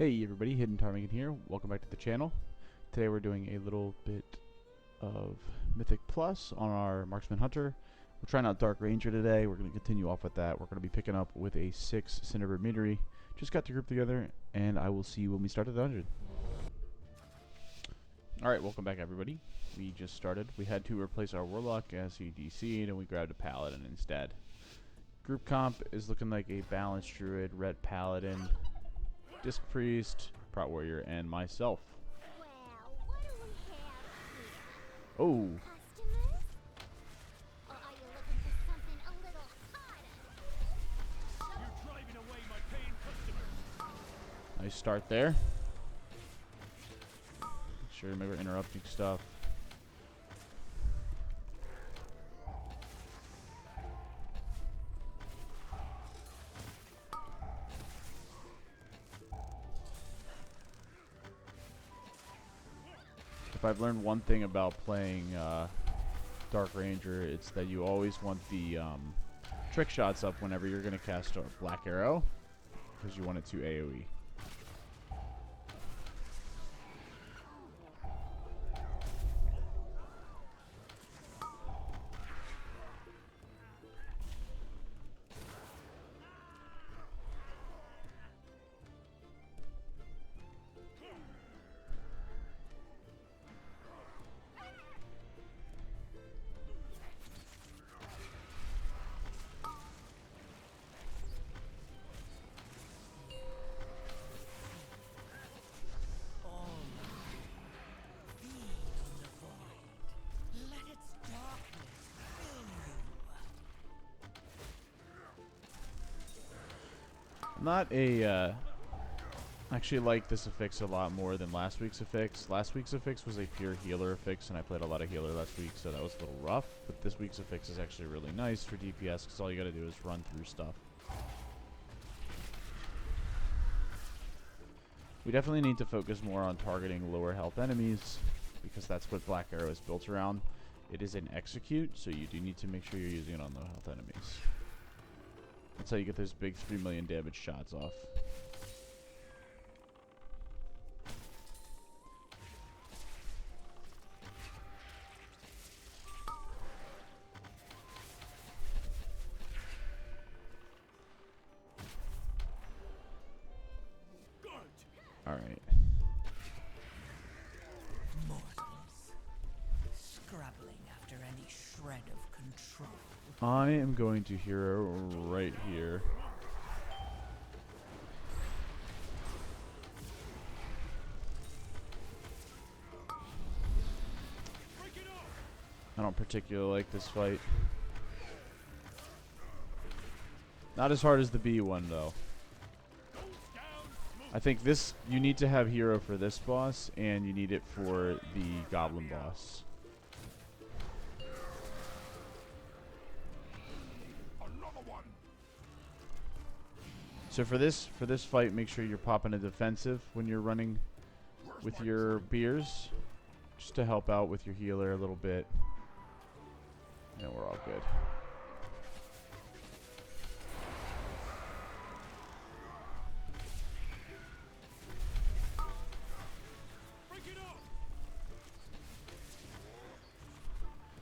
Hey everybody, HidingBar here. Welcome back to the channel. Today we're doing a little bit of Mythic Plus on our Marksman Hunter. We're trying out Dark Ranger today. We're going to continue off with that. We're going to be picking up with a 6 Cinderbrew meadery. Just got the group together, and I will see you when we start the dungeon. Alright, welcome back everybody. We just started. We had to replace our Warlock as he DC'd, and we grabbed a Paladin instead. Group comp is looking like a balanced Druid, Red Paladin, Disc Priest, Prot Warrior, and myself. Well, what do we have here? Oh, Customers? Or are you looking for something a little harder? You're driving away my paying customers. nice start there. Make sure maybe we're interrupting stuff. If I've learned one thing about playing Dark Ranger, it's that you always want the trick shots up whenever you're going to cast a Black Arrow, because you want it to AoE. Not a, actually like this affix a lot more than last week's affix. Last week's affix was a pure healer affix, and I played a lot of healer last week, so that was a little rough. But this week's affix is actually really nice for DPS, because all you gotta do is run through stuff. We definitely need to focus more on targeting lower health enemies, because that's what Black Arrow is built around. It is an execute, so you do need to make sure you're using it on low health enemies. That's how you get those big 3 million damage shots off. Alright. Mortals, scrabbling after any shred of control. I am going to hero right here. I don't particularly like this fight. Not as hard as the B one though. I think this, you need to have hero for this boss, and you need it for the goblin boss. So for this fight, make sure you're popping a defensive when you're running with your beers, just to help out with your healer a little bit. And we're all good.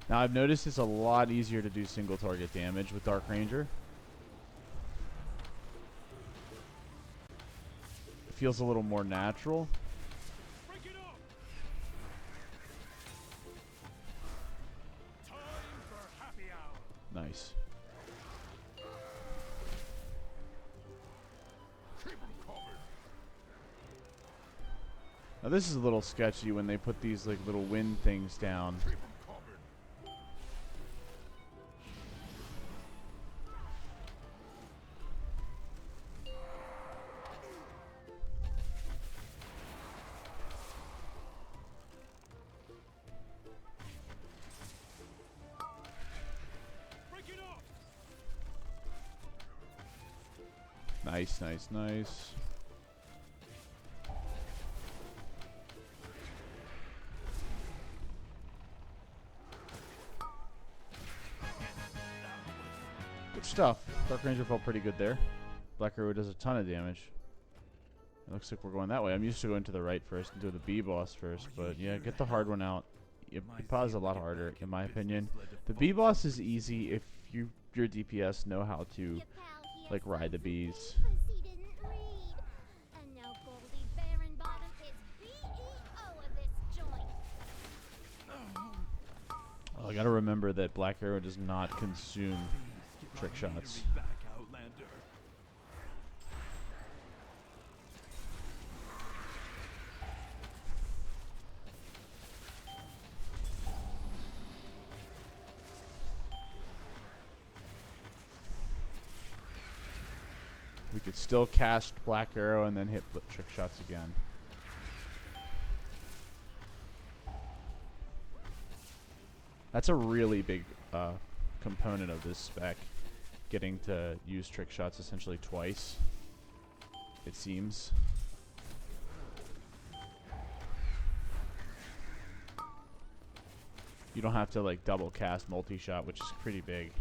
Now I've noticed it's a lot easier to do single target damage with Dark Ranger. It feels a little more natural. Nice. Now this is a little sketchy when they put these like little wind things down. Nice, nice, nice. Good stuff. Dark Ranger felt pretty good there. Black Arrow does a ton of damage. It looks like we're going that way. I'm used to going to the right first and do the B boss first, but yeah, get the hard one out. Ipa is a lot harder, in my opinion. The B boss is easy if your DPS know how to Your pal here like ride the says bees. it's me 'cause he didn't read. And now Goldie Baronbottom is BEO of this joint. Oh, I gotta remember that Black Arrow does not consume trick shots. Back, Outlander. We could still cast Black Arrow and then hit trick shots again. That's a really big component of this spec, getting to use trick shots essentially twice, it seems. You don't have to like double cast multi-shot, which is pretty big.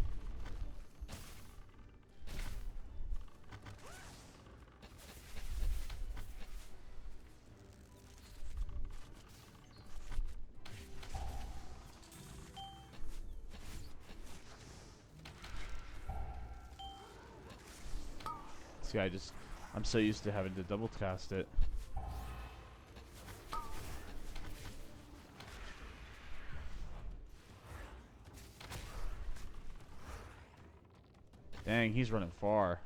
See, I'm so used to having to double cast it. Dang, he's running far.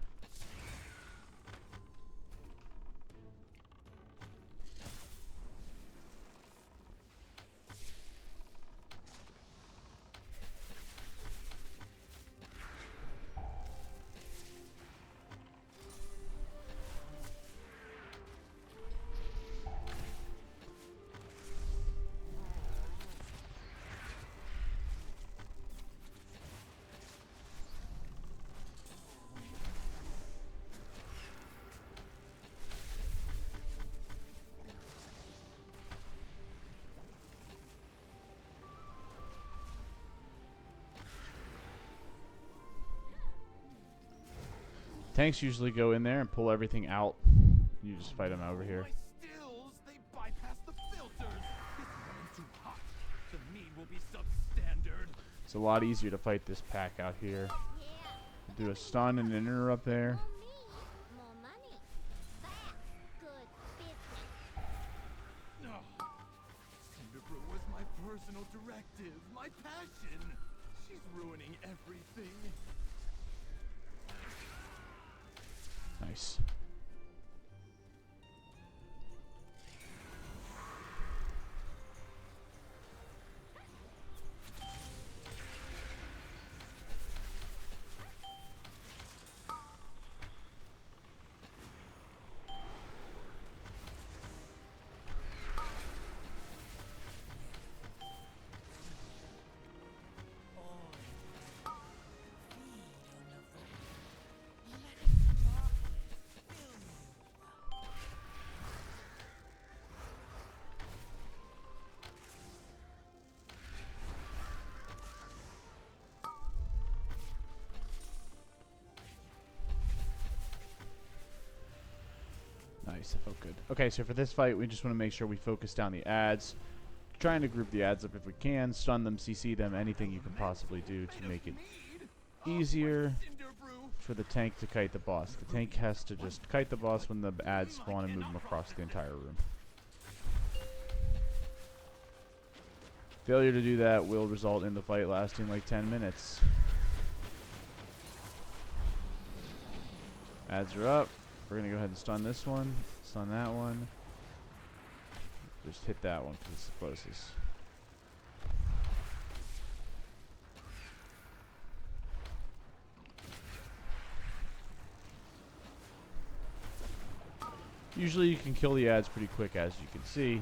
Tanks usually go in there and pull everything out. You just fight them over here. My stills, they bypass the filters. This is running too hot. The mead will be substandard. It's a lot easier to fight this pack out here. Yeah. Do a stun and an interrupt there. More meat, more money. That's good business. No. Cinderbrew was my personal directive, my passion. She's ruining everything. Nice. Nice, that felt good. Okay, so for this fight, we just want to make sure we focus down the ads. Trying to group the ads up if we can, stun them, CC them, anything you can possibly do to make it easier for the tank to kite the boss. The tank has to just kite the boss when the ads spawn and move them across the entire room. Failure to do that will result in the fight lasting like 10 minutes. Ads are up. We're going to go ahead and stun this one, stun that one. Just hit that one because it's the closest. Usually you can kill the ads pretty quick, as you can see.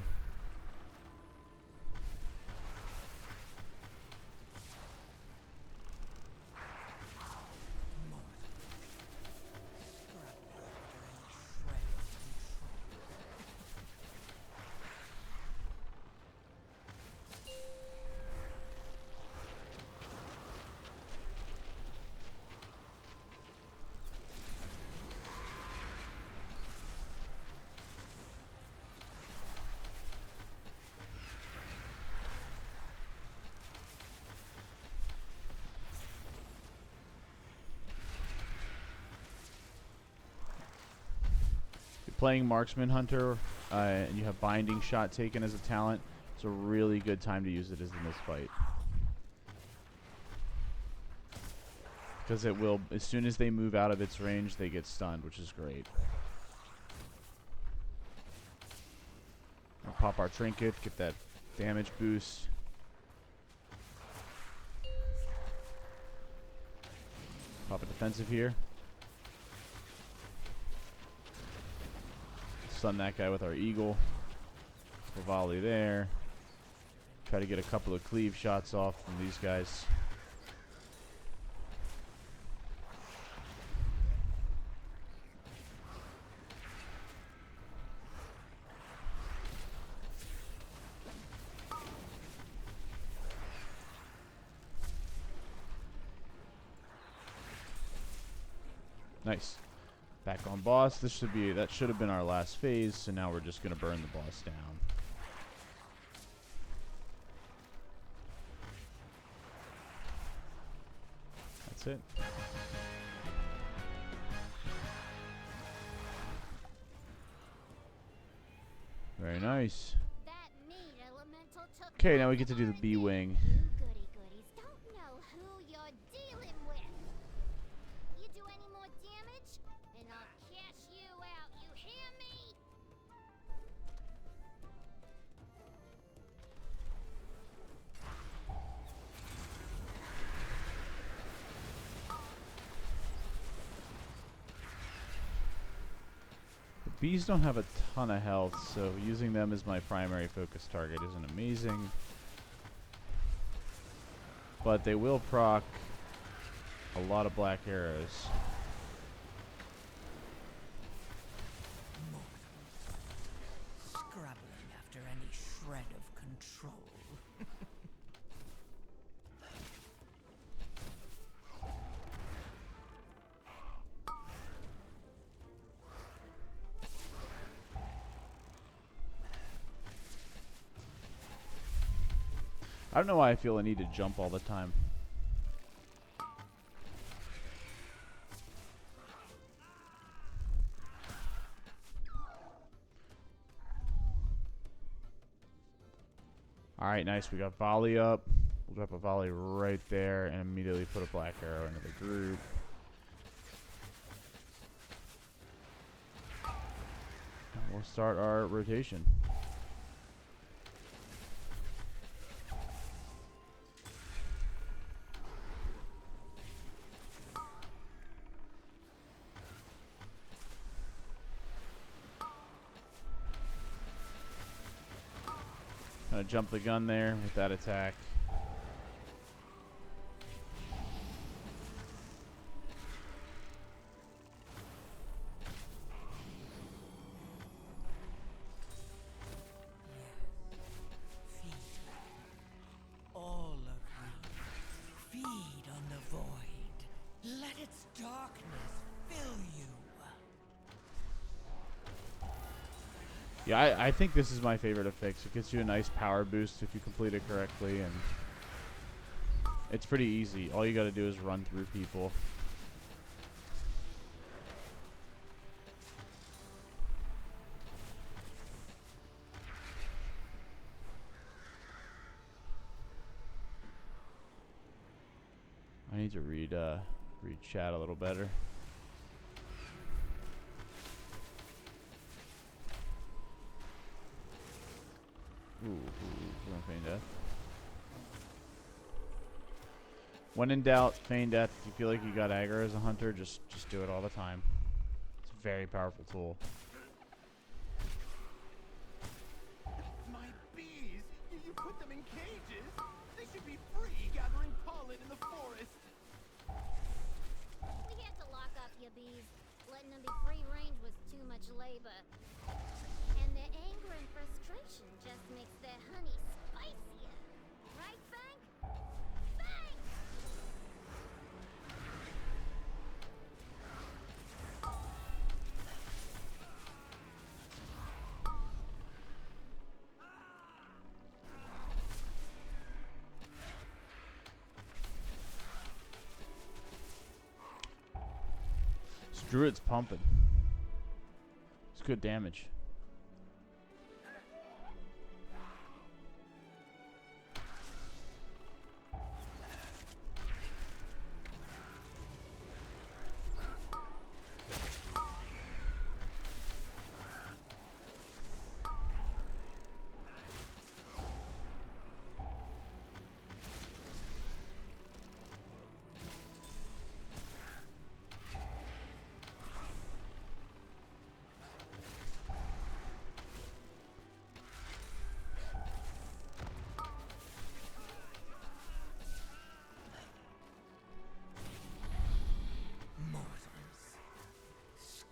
playing Marksman Hunter and you have Binding Shot taken as a talent, it's a really good time to use it as in this fight. Because it will, as soon as they move out of its range, they get stunned, which is great. I'll pop our trinket, get that damage boost. Pop a defensive here. Stun that guy with our eagle. A volley there. Try to get a couple of cleave shots off from these guys. Nice. Back on boss. That should have been our last phase, so now we're just gonna burn the boss down. That's it. Very nice. Okay, now we get to do the B wing. Goody goodies don't know who you're dealing with. You do any more damage, and I'll cash you out. You hear me? The bees don't have a ton of health, so using them as my primary focus target isn't amazing. But they will proc a lot of black arrows. Scrabbling after any shred of control. I don't know why I feel I need to jump all the time. Alright, nice. We got volley up. We'll drop a volley right there and immediately put a black arrow into the group. And we'll start our rotation. Gonna jump the gun there with that attack. Feed. All of you. Feed on the void. Let its darkness fill you. Yeah, I think this is my favorite of fix. It gets you a nice power boost if you complete it correctly, and it's pretty easy. All you gotta do is run through people. I need to read chat a little better. Ooh, we're gonna feign death. When in doubt, feign death. If you feel like you got aggro as a hunter, just do it all the time. It's a very powerful tool. My bees! You put them in cages? They should be free gathering pollen in the forest. We had to lock up your bees. Letting them be free range was too much labor. And their anger and frustration just makes their honey spicier. Right, Fang? Fang! This druid's pumping. This good damage.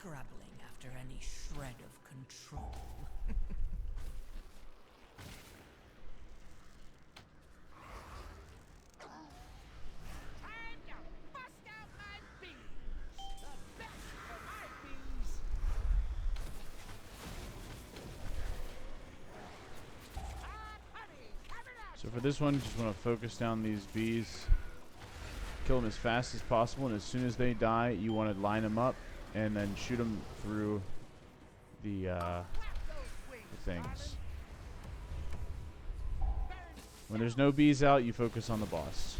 Scrabbling after any shred of control. Time to bust out my bees. The best for my bees. Hot honey coming out. So for this one, just want to focus down these bees. Kill them as fast as possible, and as soon as they die, you want to line them up and then shoot them through the things. When there's no bees out, you focus on the boss.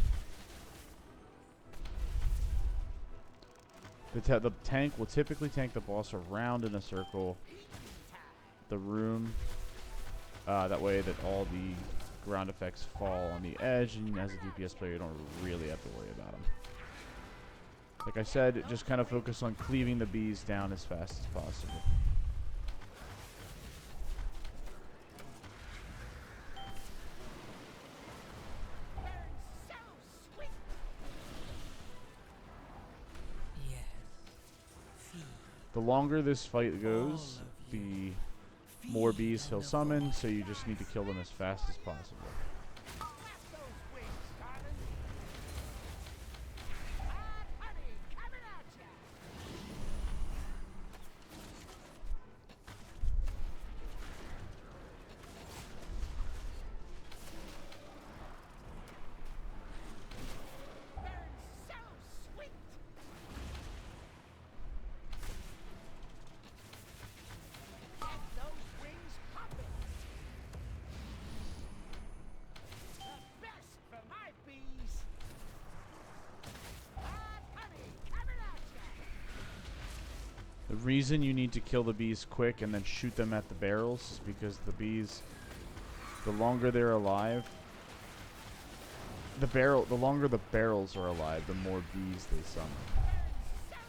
The tank will typically tank the boss around in a circle, the room, that way that all the ground effects fall on the edge, and as a DPS player, you don't really have to worry about them. Like I said, just kind of focus on cleaving the bees down as fast as possible. So sweet. Yes. Feed. The longer this fight goes, the more bees he'll summon, so you just need to kill them as fast as possible. Flap those wings, darling. Hot honey coming at ya. Burns so sweet. Get those wings popping. The best for my bees. Hot honey coming at ya. The reason you need to kill the bees quick and then shoot them at the barrels is because the bees, the longer they're alive, the longer the barrels are alive, the more bees they summon.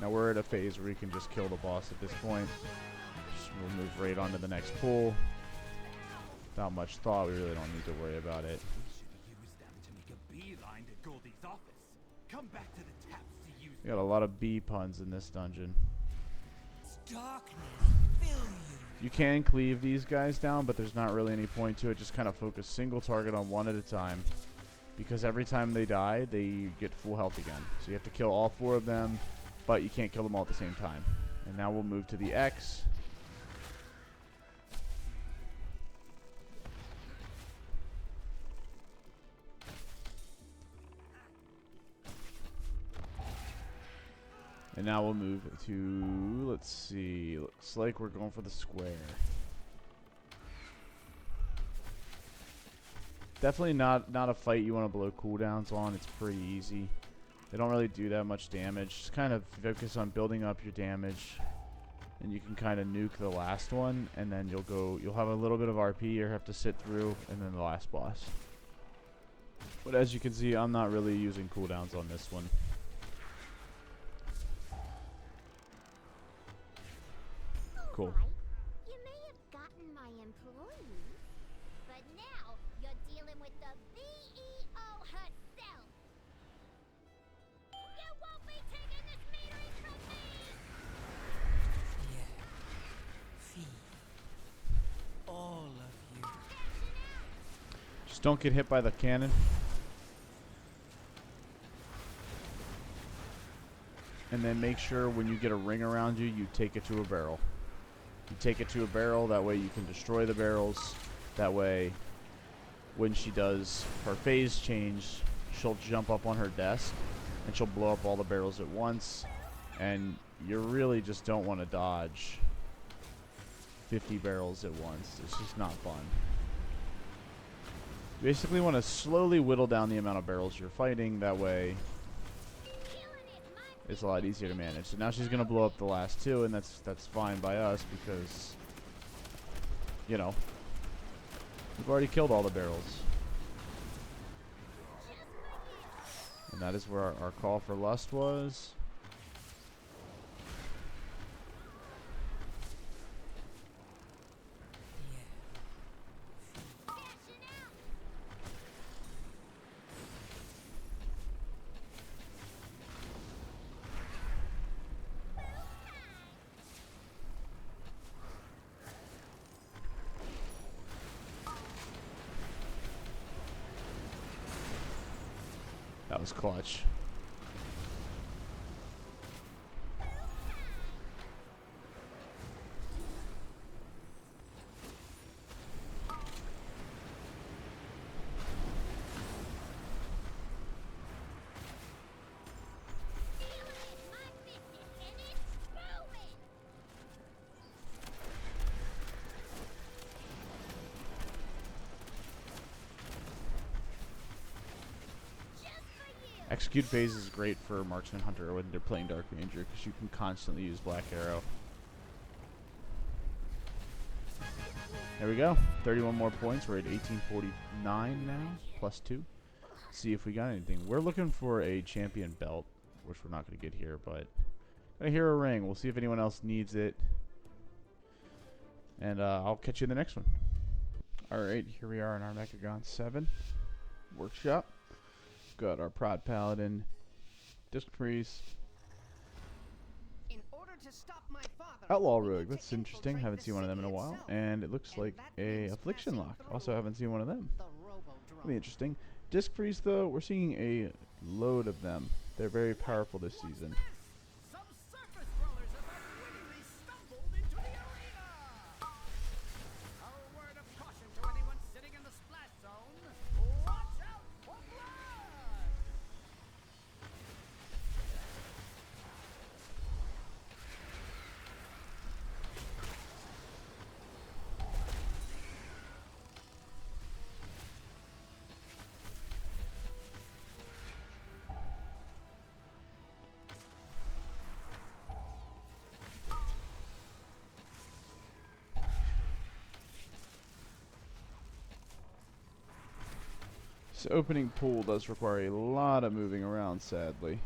Now we're at a phase where we can just kill the boss at this point. We'll move right on to the next pool. Without much thought, we really don't need to worry about it. We should use them to make a beeline to Goldie's office. Come back to the taps to use We got a lot of bee puns in this dungeon. Darkness fill you. You can cleave these guys down, but there's not really any point to it. Just kind of focus single target on one at a time. Because every time they die, they get full health again. So you have to kill all 4 of them, but you can't kill them all at the same time. And now we'll move to the X. And now we'll move to, let's see, looks like we're going for the square. Definitely not a fight you want to blow cooldowns on. It's pretty easy. They don't really do that much damage. Just kind of focus on building up your damage, and you can kind of nuke the last one, and then you'll have a little bit of RP you have to sit through, and then the last boss. But as you can see, I'm not really using cooldowns on this one. Cool. Alright, you may have gotten my employees, but now you're dealing with the CEO herself. You won't be taking this metering from me! Yeah. Feed. All of you. Just don't get hit by the cannon. And then make sure when you get a ring around you, you take it to a barrel. You take it to a barrel, that way you can destroy the barrels. That way, when she does her phase change, she'll jump up on her desk, and she'll blow up all the barrels at once. And you really just don't want to dodge 50 barrels at once. It's just not fun. You basically want to slowly whittle down the amount of barrels you're fighting. That way, it's a lot easier to manage. So now she's going to blow up the last two, and that's fine by us because, you know, we've already killed all the barrels. And that is where our call for lust was. That was clutch. Execute phase is great for Marksman Hunter when they're playing Dark Ranger because you can constantly use Black Arrow. There we go. 31 more points. We're at 1849 now, plus 2. See if we got anything. We're looking for a champion belt, which we're not going to get here, but a hero ring. We'll see if anyone else needs it. And I'll catch you in the next one. Alright, here we are in our Mechagon 7 workshop. Got our Prod Paladin, Disc Priest, Outlaw Rogue. That's interesting. Haven't seen one of them in a while. And it looks like a Affliction Lock. Also haven't seen one of them. Really interesting. Disc Priest, though, we're seeing a load of them. They're very powerful this season. This opening pool does require a lot of moving around, sadly.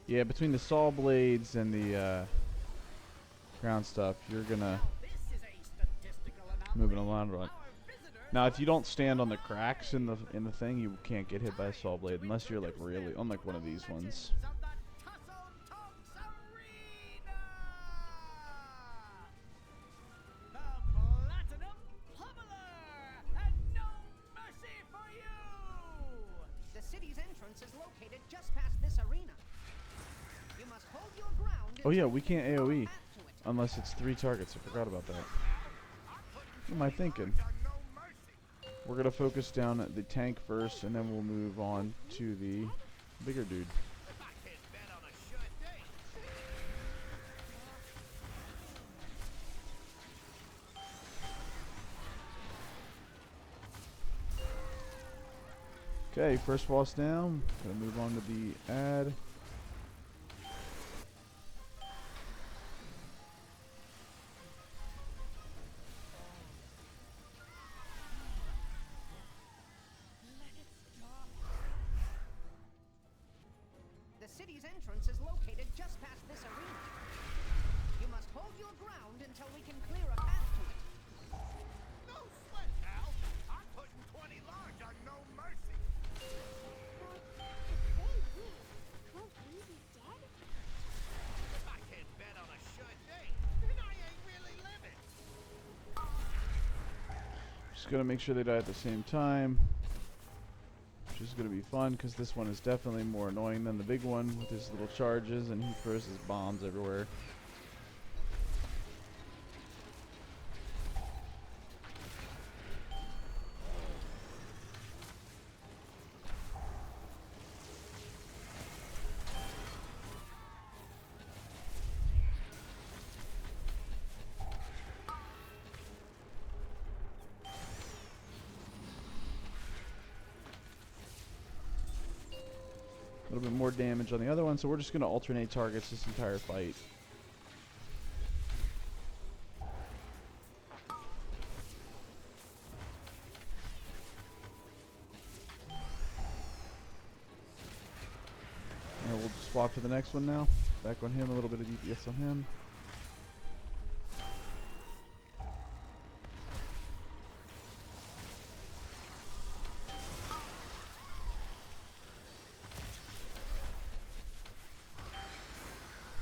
Yeah, between the saw blades and the ground stuff, you're gonna moving a lot around. Now, if you don't stand on the cracks in the thing, you can't get hit by a saw blade unless you're like really, unlike one of these ones. Oh yeah, we can't AoE unless it's 3 targets. I forgot about that. What am I thinking? We're gonna focus down at the tank first, and then we'll move on to the bigger dude. Okay, first boss down. Gonna move on to the ad. Just gotta make sure they die at the same time, which is gonna be fun because this one is definitely more annoying than the big one with his little charges, and he throws his bombs everywhere. A little bit more damage on the other one, so we're just going to alternate targets this entire fight. And we'll just swap to the next one now. Back on him, a little bit of DPS on him.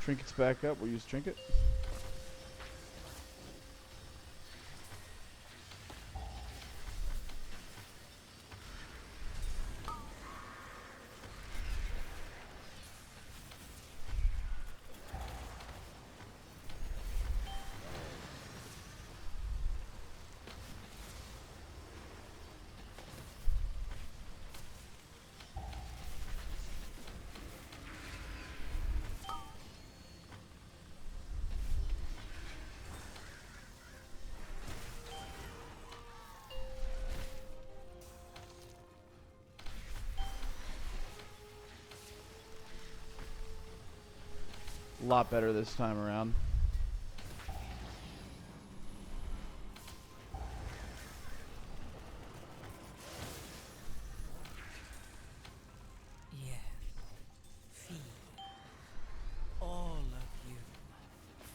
Trinket's back up. We'll use Trinket. A lot better this time around. Yes. Feed. All of you.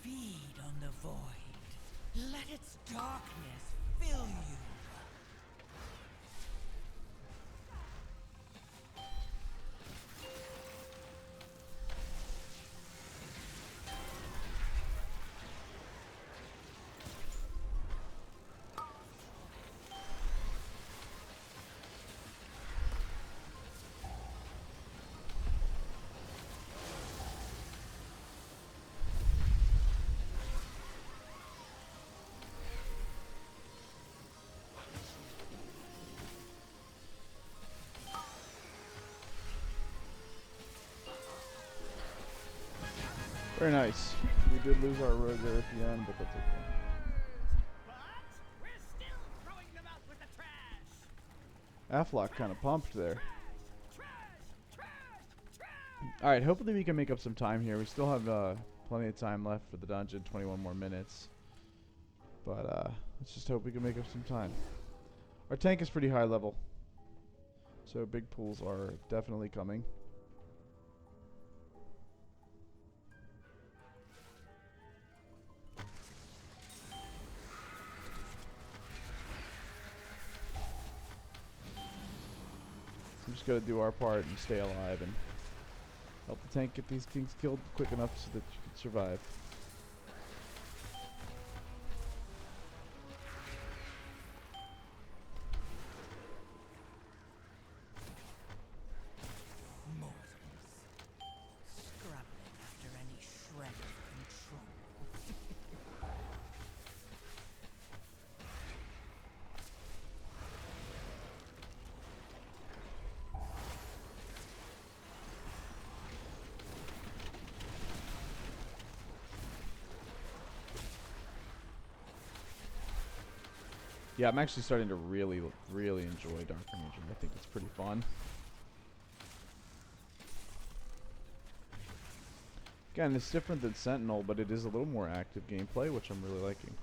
Feed on the void. Let its darkness fill you. Very nice. We did lose our rogue there at the end, but that's okay. But we're still throwing them out with the trash. Aflock kind of pumped there. Trash, trash, trash. Alright, hopefully we can make up some time here. We still have plenty of time left for the dungeon, 21 more minutes. But let's just hope we can make up some time. Our tank is pretty high level, so big pools are definitely coming. We just gotta do our part and stay alive and help the tank get these things killed quick enough so that you can survive. Mortals. Scrabbling after any shred of control. Yeah, I'm actually starting to really enjoy Dark Region. I think it's pretty fun. Again, it's different than Sentinel, but it is a little more active gameplay, which I'm really liking.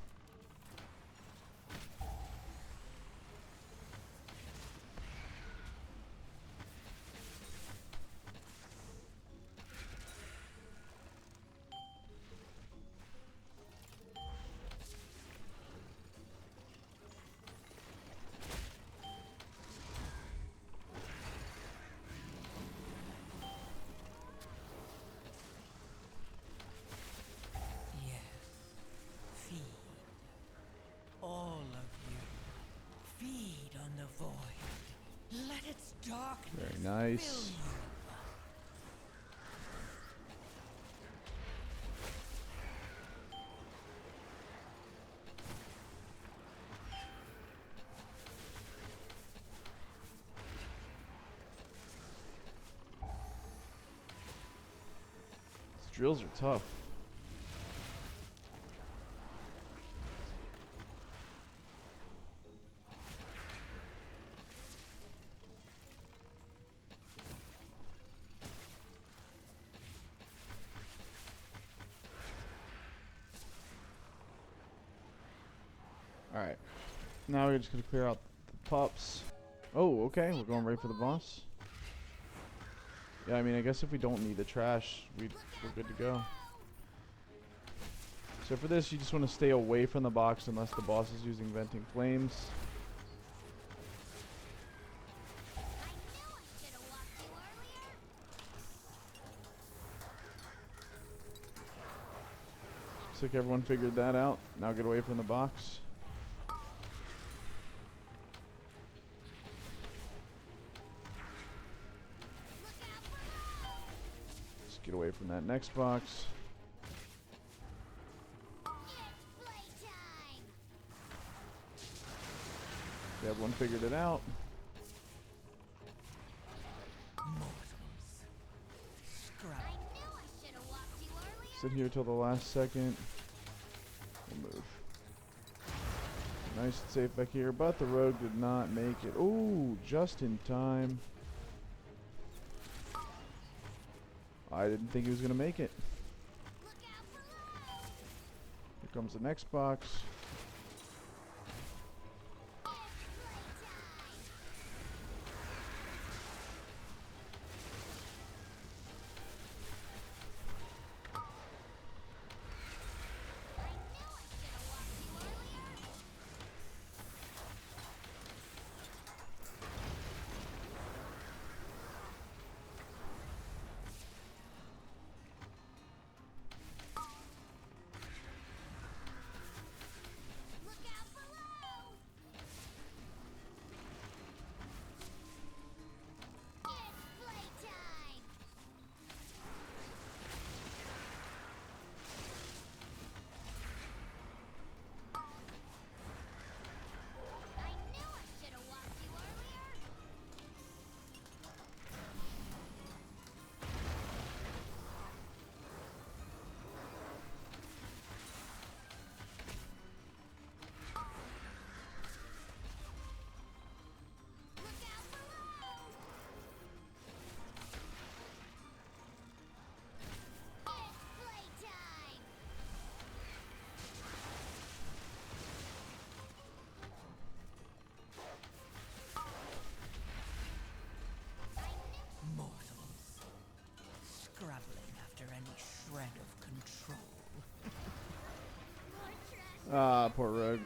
Yes. Feed. nice. These drills are tough. Alright. Now we're just gonna clear out the pups. Oh, okay, we're going right for the boss. Yeah, I mean, I guess if we don't need the trash, we're good to go. So for this, you just want to stay away from the box unless the boss is using venting flames. Looks like everyone figured that out. Now get away from the box. Just get away from that next box. Everyone figured it out. Sit here till the last second. We'll move. Nice and safe back here, but the rogue did not make it. Ooh, just in time. I didn't think he was gonna make it. Here comes the next box. Ah, poor rogue.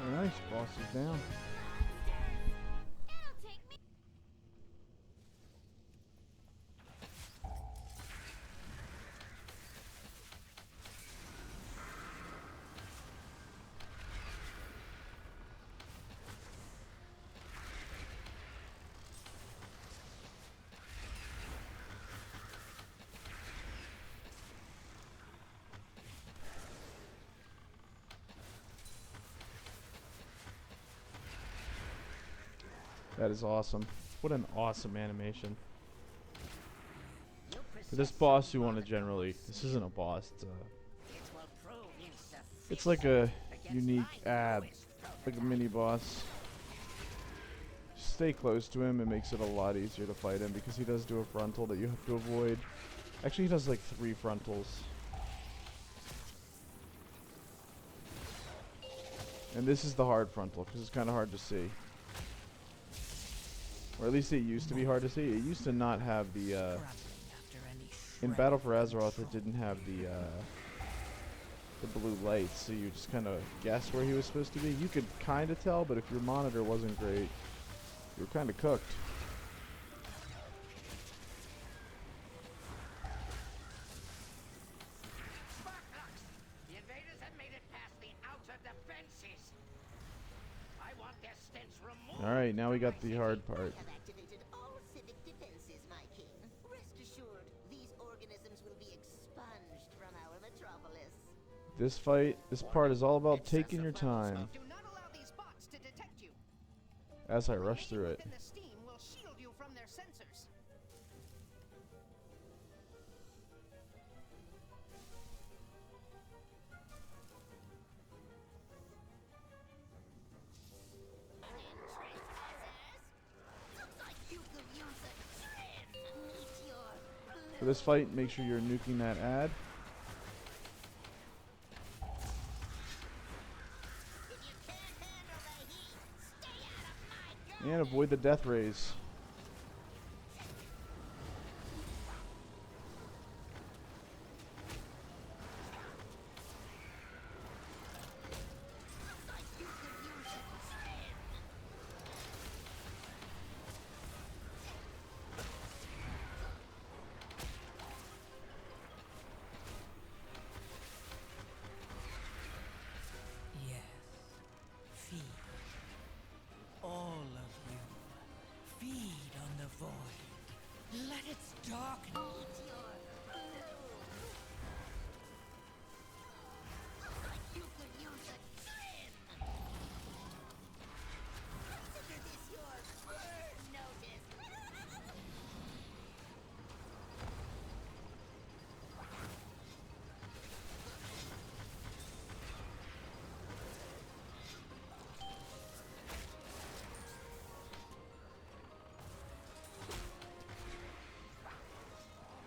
Very nice, boss is down. That is awesome. What an awesome animation. For this boss, you want to generally... This isn't a boss. It's like a unique ad. Like a mini boss. Stay close to him. It makes it a lot easier to fight him because he does do a frontal that you have to avoid. Actually, he does like 3 frontals. And this is the hard frontal because it's kind of hard to see. Or at least it used to be hard to see. It used to not have the, in Battle for Azeroth, it didn't have the blue lights, so you just kind of guess where he was supposed to be. You could kind of tell, but if your monitor wasn't great, You're kind of cooked. Sparklocks! The invaders have made it past the outer defenses. I want their stench removed. All right, now we from got my the city. hard part. have activated all civic defenses, my king. Rest assured, these organisms will be expunged from our metropolis. This part is all about taking your time Do not allow these bots to detect you. as I rush through it. Within the steam will shield you from their sensors. Looks like you could use a trim. Meteor. For this fight, make sure you're nuking that ad. If you can't handle the heat, stay out of my garden. And avoid the death rays. Looks like you could use a trim. Yes. Feed. All of you. Feed on the void. Let its darkness. Meteor. Looks like you could use a trim. Consider this your burn notice.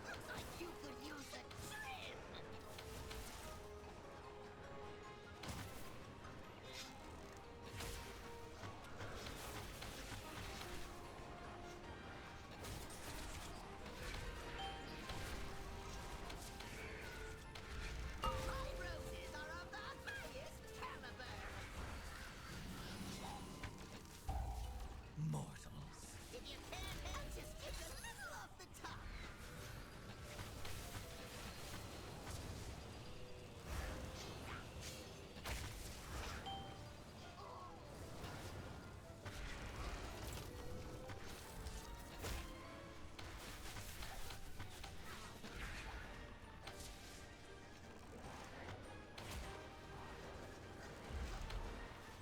Looks like you could use a trim. My roses are of the highest caliber. Mortals. If you can't help, just take a little off the top.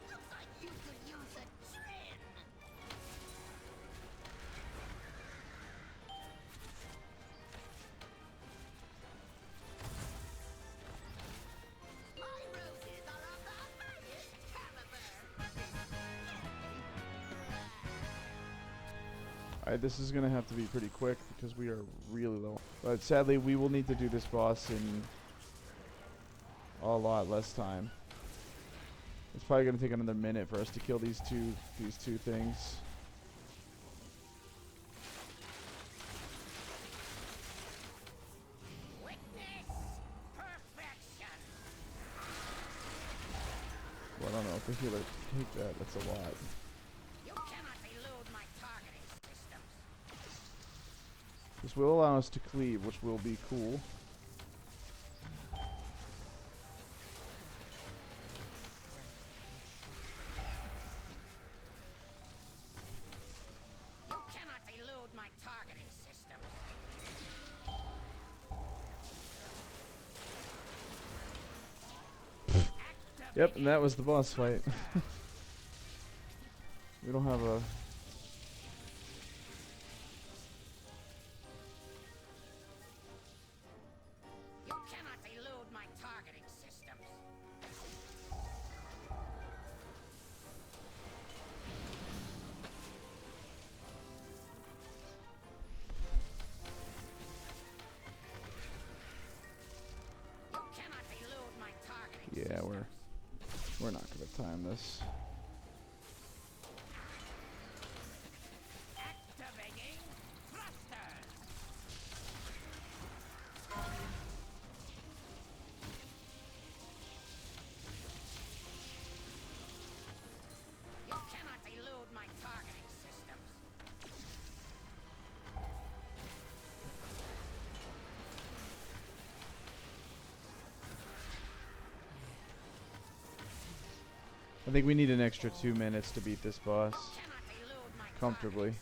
Looks like you could use a trim. My roses are of the highest caliber. Alright, this is going to have to be pretty quick because we are really low. But sadly, we will need to do this boss in a lot less time. It's probably going to take another minute for us to kill these two things. Witness perfection. Well, I don't know if the healer can take that. That's a lot. You cannot elude my targeting systems. This will allow us to cleave, which will be cool. You cannot elude my targeting systems. Yep, and that was the boss fight. We don't have a... You cannot elude my targeting systems. You cannot elude my targeting Yeah, systems. we're not going to time this. Activating thrusters. You cannot elude my targeting systems. think we need an extra 2 minutes to beat this boss comfortably.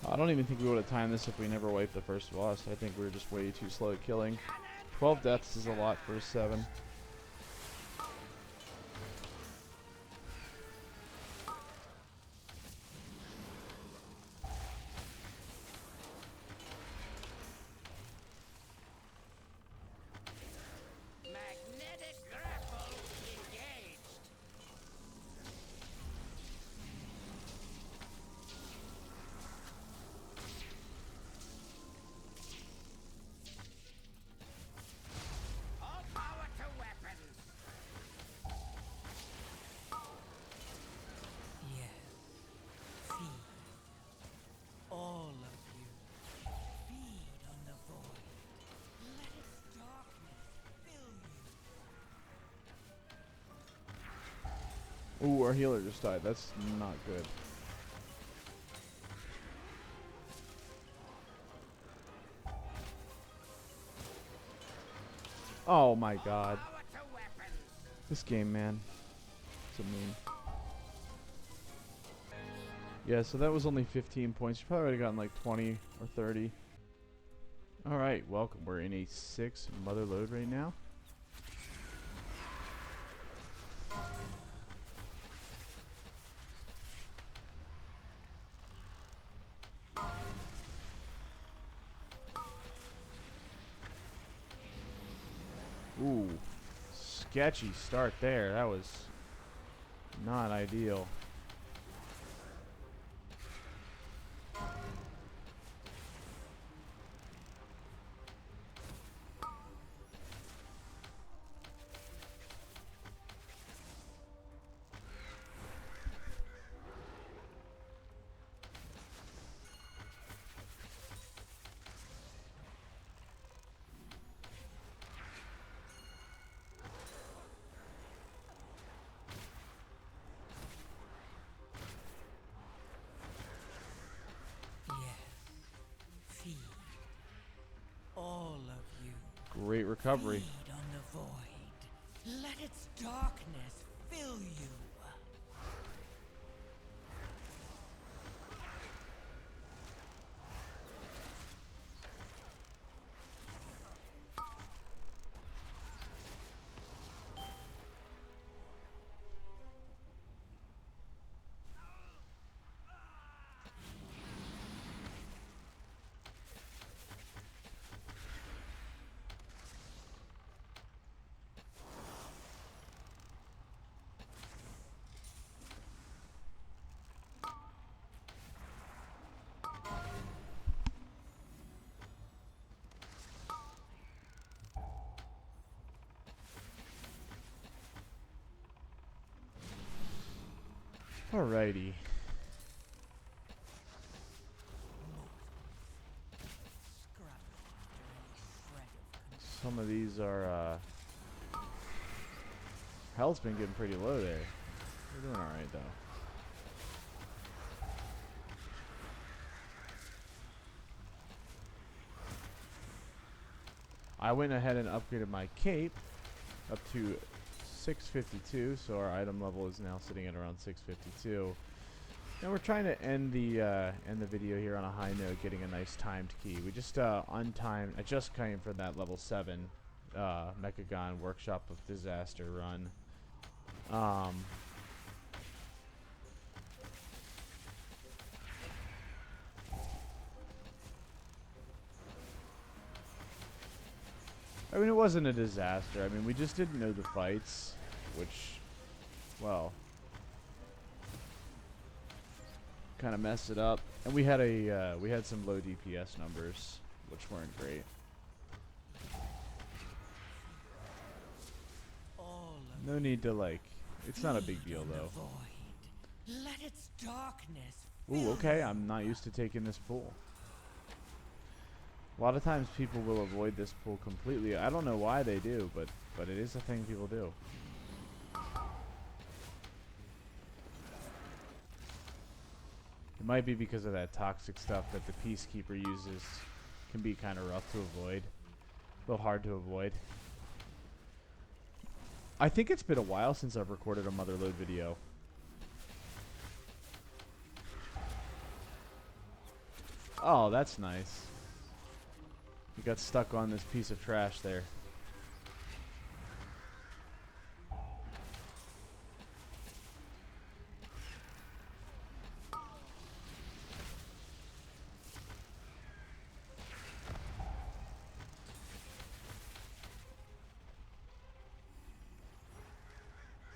I don't even think we would have timed this if we never wiped the first boss. I think we were just way too slow at killing. 12 deaths is a lot for a 7. Ooh, our healer just died. That's not good. Oh my god. This game, man. It's a meme. Yeah, so that was only 15 points. You probably would have gotten like 20 or 30. Alright, welcome. We're in a 6 mother load right now. Ooh, sketchy start there. That was not ideal. Great recovery. Feed on the void. Let its darkness fill you. Alrighty. some of these are, health's been getting pretty low there. We're doing alright, though. I went ahead and upgraded my cape up to 652, so our item level is now sitting at around 652. And we're trying to end the video here on a high note, getting a nice timed key. We just untimed. I just came for that level 7 Mechagon Workshop of Disaster run. I mean, it wasn't a disaster. I mean, we just didn't know the fights, which, well, kind of messed it up. And we had some low DPS numbers, which weren't great. No need to, like, it's not a big deal though. Let its darkness. Ooh, okay. I'm not used to taking this pool. A lot of times people will avoid this pool completely. I don't know why they do, but it is a thing people do. It might be because of that toxic stuff that the Peacekeeper uses. Can be kind of rough to avoid. A little hard to avoid. I think it's been a while since I've recorded a MOTHERLOAD video. Oh, that's nice. You got stuck on this piece of trash there.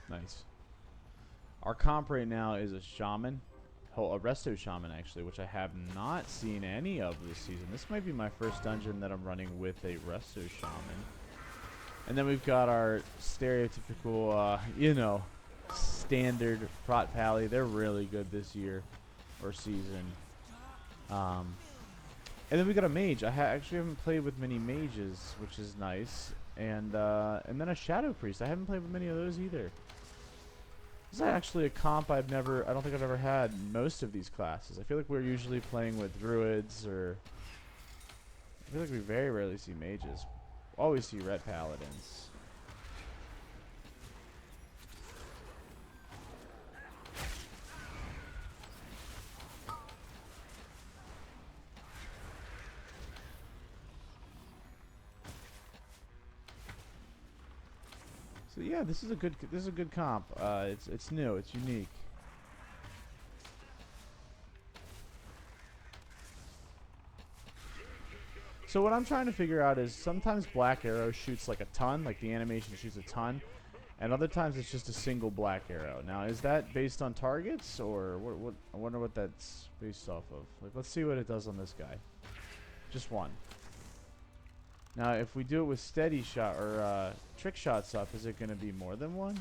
Nice. Our comp right now is a shaman. A resto shaman, actually, which I have not seen any of this season. This might be my first dungeon that I'm running with a resto shaman. And then we've got our stereotypical, you know, standard prot pally. They're really good this year or season. And then we got a mage. I actually haven't played with many mages, which is nice. And then a shadow priest. I haven't played with many of those either. This is actually a comp I don't think I've ever had most of these classes. I feel like we're usually playing with druids, or I feel like we very rarely see mages. Always see red paladins. So yeah, this is a good comp. It's new, it's unique. So what I'm trying to figure out is sometimes Black Arrow shoots like a ton, like the animation shoots a ton, and other times it's just a single Black Arrow. Now, is that based on targets, or what? I wonder what that's based off of. Like, let's see what it does on this guy. Just one. Now, if we do it with steady shot or trick shots up, is it going to be more than one?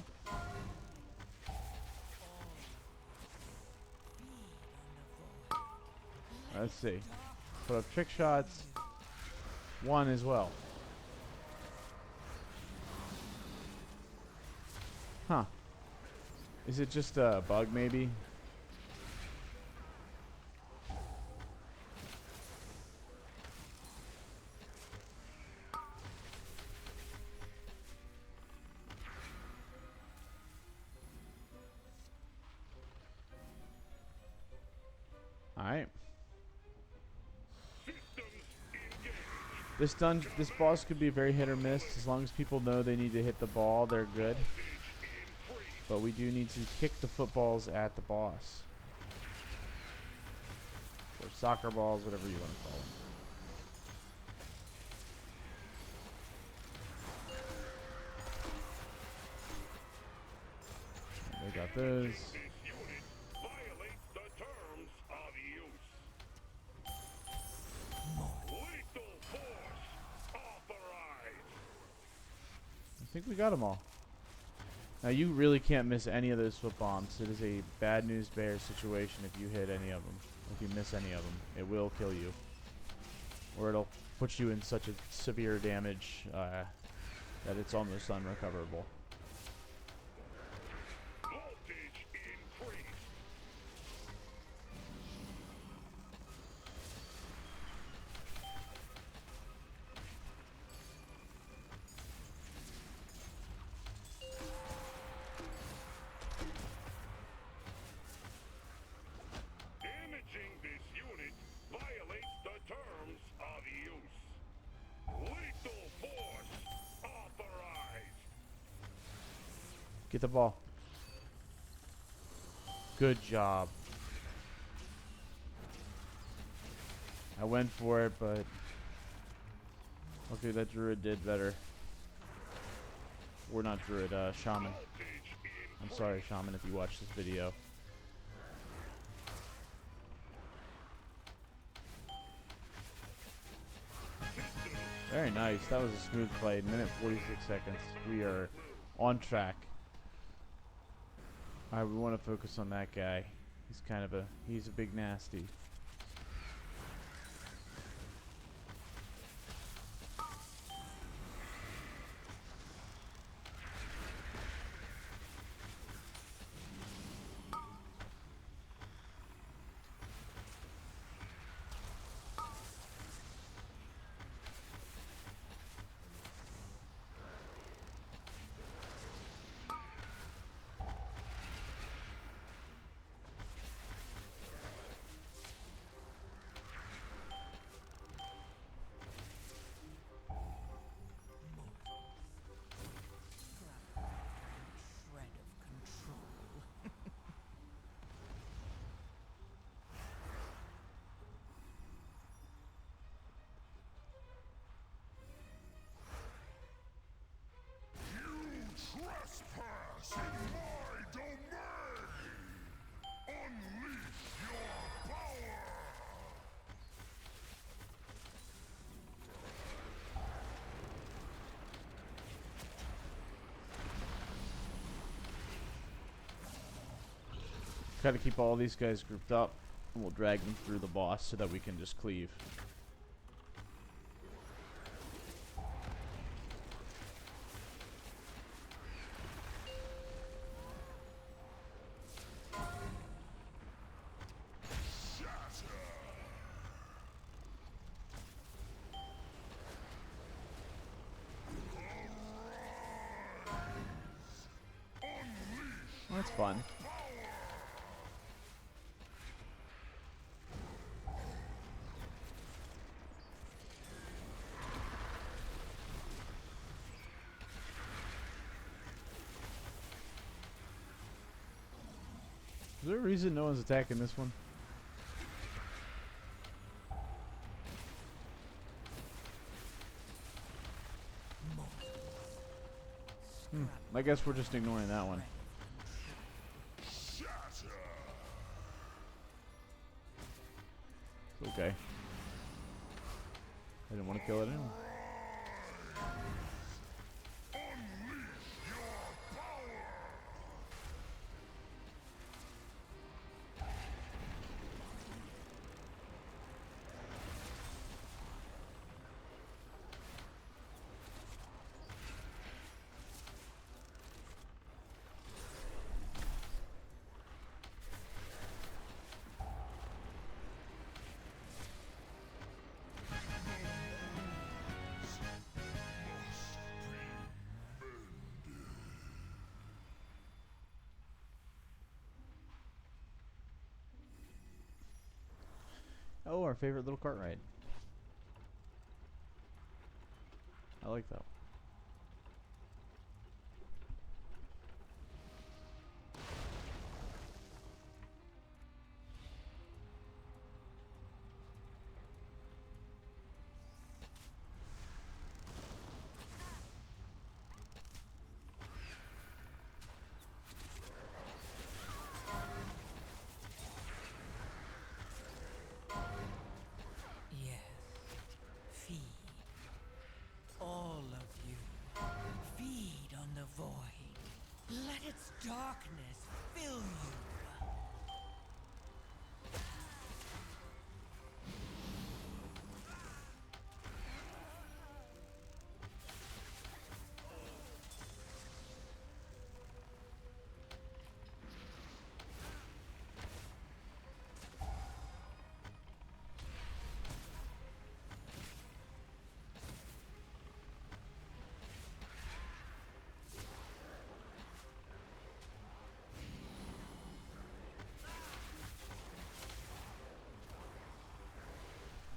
Let's see. Put up trick shots. One as well. Huh. Is it just a bug, maybe? Alright. This boss could be very hit or miss. As long as people know they need to hit the ball, they're good. But we do need to kick the footballs at the boss. Or soccer balls, whatever you want to call them. They got those. I think we got them all. Now you really can't miss any of those foot bombs. It is a bad news bear situation if you hit any of them. If you miss any of them, it will kill you. Or it'll puts you in such a severe damage that it's almost unrecoverable. Voltage increased. Damaging this unit violates the terms of use. Lethal force authorized. Get the ball. Good job. I went for it, but okay, that druid did better. Or not druid, shaman. I'm sorry, shaman, if you watch this video. Very nice. That was a smooth play. Minute 46 seconds. We are on track. Alright, we want to focus on that guy. He's kind of he's a big nasty. Shred of control. Trespass in my domain! Unleash your power! Try to keep all these guys grouped up, and we'll drag them through the boss so that we can just cleave. Well, that's fun. Is there a reason no one's attacking this one? I guess we're just ignoring that one. It's okay. I didn't want to kill it anyway. Oh, our favorite little cart ride. I like that. Yes. Feed. All of you. Feed on the void. Let its darkness fill you.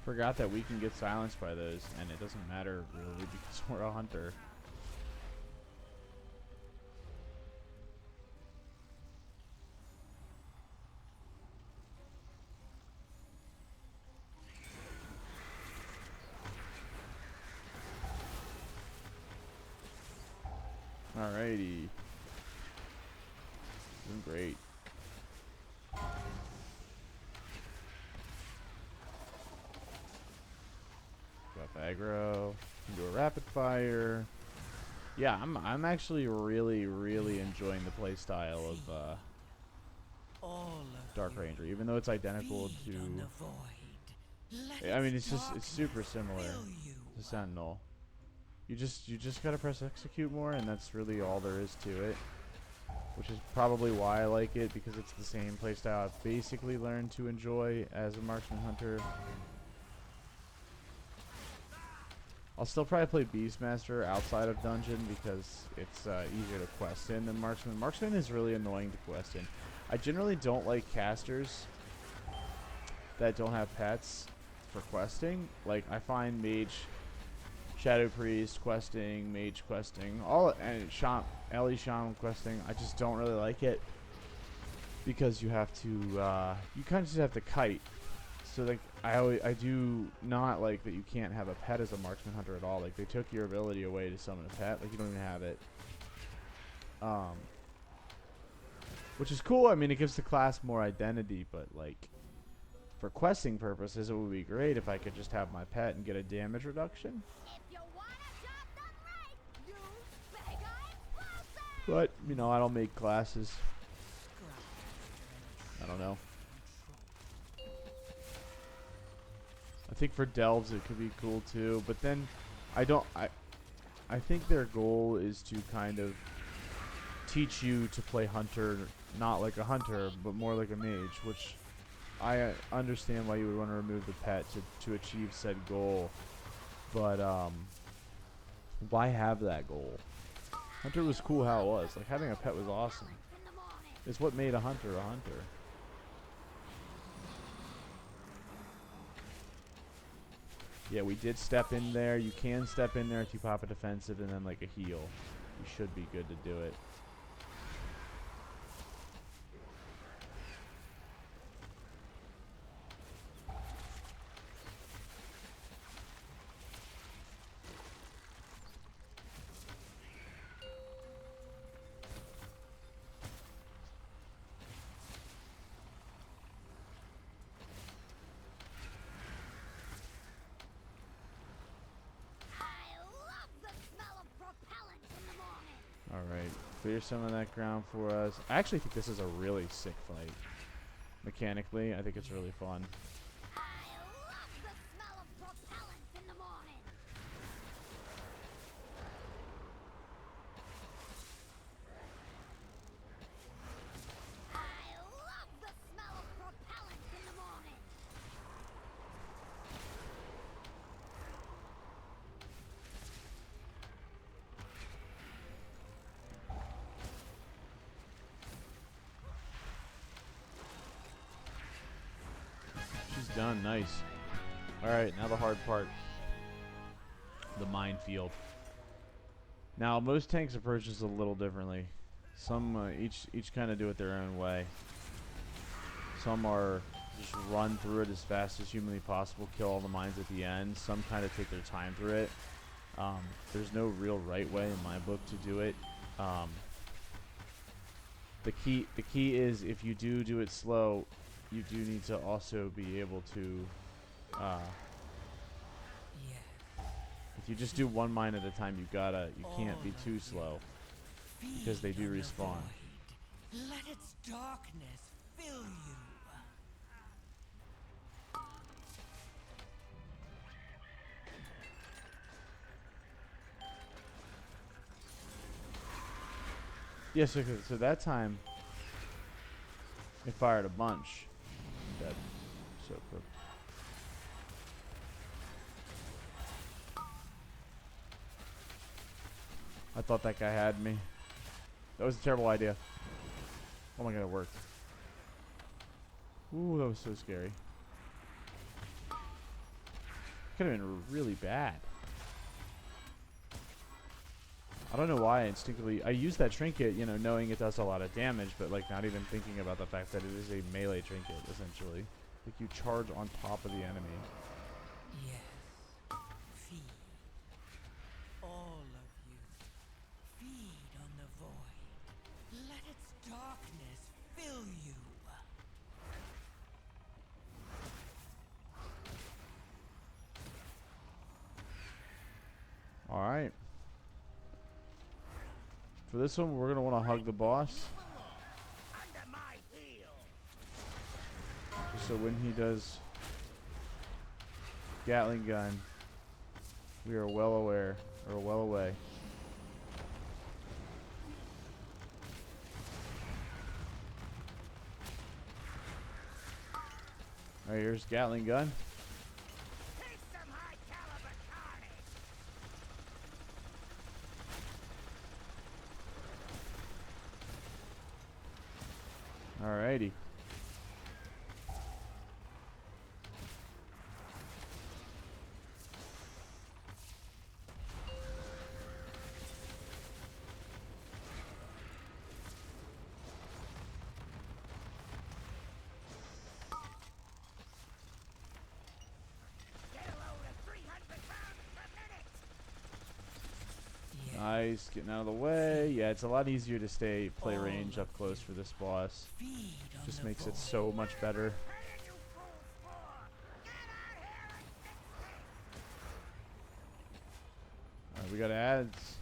Forgot that we can get silenced by those, and it doesn't matter really because we're a hunter. Alrighty. Doing great. Got aggro. Can do a rapid fire. Yeah, I'm actually really enjoying the play style of Dark Ranger, even though it's identical to. I mean, it's super similar to Sentinel. You just gotta press execute more, and that's really all there is to it. Which is probably why I like it, because it's the same playstyle I've basically learned to enjoy as a marksman hunter. I'll still probably play Beastmaster outside of dungeon because it's easier to quest in than marksman. Marksman is really annoying to quest in. I generally don't like casters that don't have pets for questing. Like, I find mage, shadow priest questing, mage questing, and Ellie shaman questing, I just don't really like it because you have to you kind of just have to kite. So like I do not like that you can't have a pet as a marksman hunter at all. Like, they took your ability away to summon a pet. Like, you don't even have it. Which is cool. I mean, it gives the class more identity, but like for questing purposes, it would be great if I could just have my pet and get a damage reduction. But, you know, I don't make classes. I don't know. I think for delves it could be cool too, but then I think their goal is to kind of teach you to play hunter, not like a hunter, but more like a mage, which I understand why you would want to remove the pet to achieve said goal. But why have that goal? Hunter was cool how it was. Like, having a pet was awesome. It's what made a hunter a hunter. Yeah, we did step in there. You can step in there if you pop a defensive and then like a heal. You should be good to do it. Alright, clear some of that ground for us. I actually think this is a really sick fight. Mechanically, I think it's really fun. She's done. Nice. Alright, now the hard part. The minefield. Now, most tanks approach this a little differently. Some, each kind of do it their own way. Some are just run through it as fast as humanly possible, kill all the mines at the end. Some kind of take their time through it. There's no real right way in my book to do it. The key is, if you do it slow, you do need to also be able to if you just do one mine at a time, you can't be too slow because they do respawn. Let its darkness fill you. Yeah, so that time it fired a bunch. Dead. So quick. I thought that guy had me. That was a terrible idea. Oh my god, it worked. Ooh, that was so scary. Could have been really bad. I don't know why instinctively I use that trinket, you know, knowing it does a lot of damage, but like not even thinking about the fact that it is a melee trinket essentially. Like you charge on top of the enemy. Yes. Feed. All of you. Feed on the void. Let its darkness fill you. Alright. For this one, we're going to want to hug the boss. Under my heel. Just so when he does Gatling gun, we are well aware, or well away. Alright, here's Gatling gun. Take some high caliber carnage. Alrighty. Get a load of 300 pounds per minute. Yes. Nice, getting out of the way. Yeah, it's a lot easier to play range up close for this boss. Feed on Just the makes it void. so much better. Paying you fools for. Get out here and fix it. Alright, we got ads.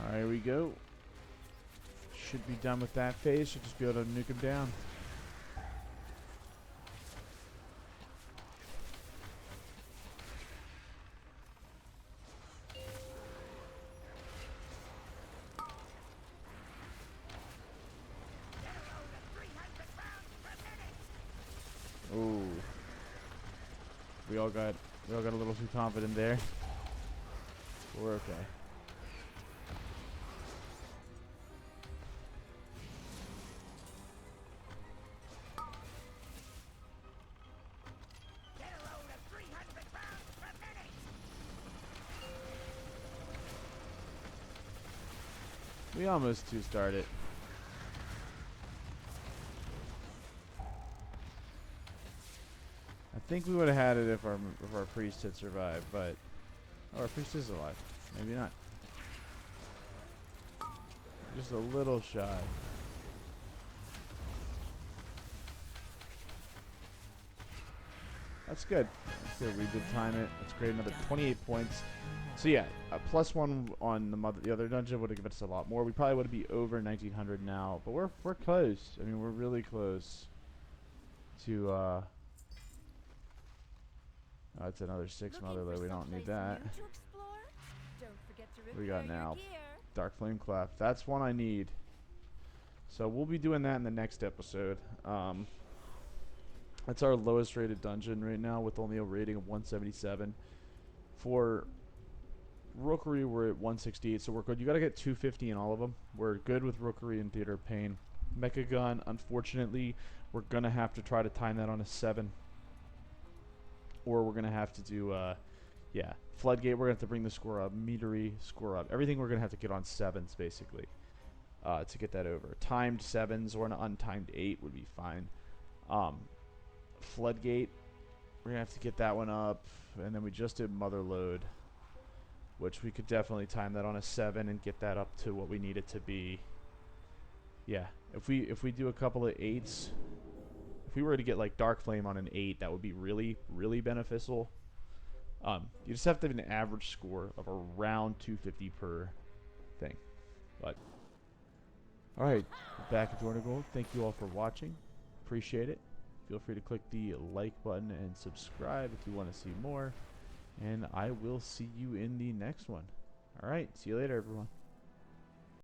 Alright, here we go. Should be done with that phase. Should just be able to nuke him down. Ooh. We all got a little too confident there. We're okay. Get a load of 300 pounds per minute. We almost two-starred it. I think we would have had it if our priest had survived, but our priest is alive. Maybe not. Just a little shy. That's good. That's good. We did time it. Let's create another 28 points. So yeah, a +1 on the other dungeon would have given us a lot more. We probably would be over 1900 now, but we're close. I mean, we're really close to that's another 6 Motherload. We don't need that. What we got now? Dark Flame Clef. That's one I need. So we'll be doing that in the next episode. That's our lowest rated dungeon right now with only a rating of 177. For Rookery, we're at 168, so we're good. You gotta get 250 in all of them. We're good with Rookery and Theater of Pain. Mechagon, unfortunately, we're gonna have to try to time that on a 7. Or we're gonna have to do, yeah, Floodgate. We're gonna have to bring the score up. Meadery, score up. Everything we're gonna have to get on 7s basically, to get that over. Timed 7s or an untimed 8 would be fine. Floodgate, we're gonna have to get that one up, and then we just did Motherload, which we could definitely time that on a 7 and get that up to what we need it to be. Yeah, if we do a couple of 8s. If we were to get like Dark Flame on an 8, that would be really, really beneficial. You just have to have an average score of around 250 per thing. But alright, back at Jordan Gold. Thank you all for watching. Appreciate it. Feel free to click the like button and subscribe if you want to see more. And I will see you in the next one. Alright, see you later, everyone.